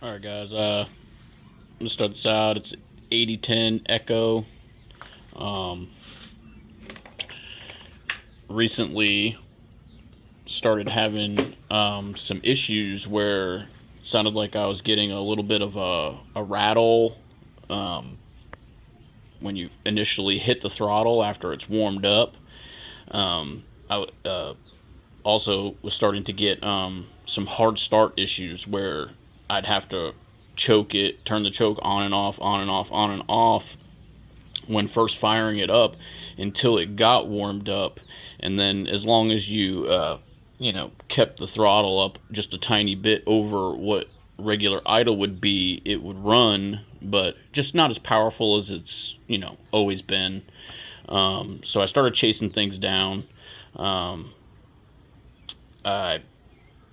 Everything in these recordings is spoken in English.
Alright guys, I'm gonna start this out. It's 8010 Echo. Um, Recently started having some issues where it sounded like I was getting a little bit of a rattle when you initially hit the throttle after it's warmed up. I also was starting to get some hard start issues where I'd have to choke it, turn the choke on and off, on and off, on and off when first firing it up until it got warmed up. And then as long as you kept the throttle up just a tiny bit over what regular idle would be, it would run, but just not as powerful as it's always been. So I started chasing things down. I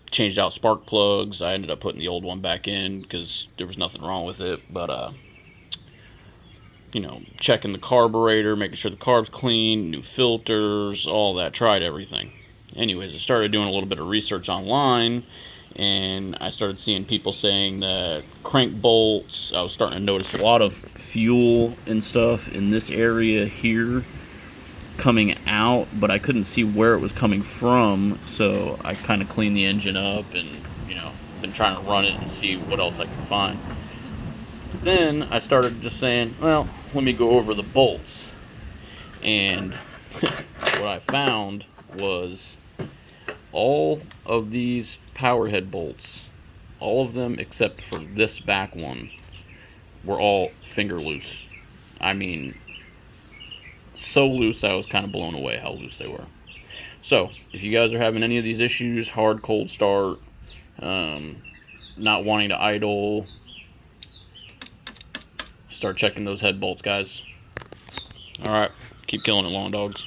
changed out spark plugs. I ended up putting the old one back in because there was nothing wrong with it. But checking the carburetor, making sure the carb's clean, new filters, all that. Tried everything. Anyways, I started doing a little bit of research online, and I started seeing people saying that crank bolts. I was starting to notice a lot of fuel and stuff in this area here coming out, but I couldn't see where it was coming from, so I kind of cleaned the engine up and, been trying to run it and see what else I could find. But then I started just saying, well, let me go over the bolts. And what I found was all of these power head bolts, all of them except for this back one, were all finger loose. I mean, so loose I was kind of blown away how loose they were. So, if you guys are having any of these issues, hard cold start, not wanting to idle, start checking those head bolts, guys. Alright, keep killing it, long dogs.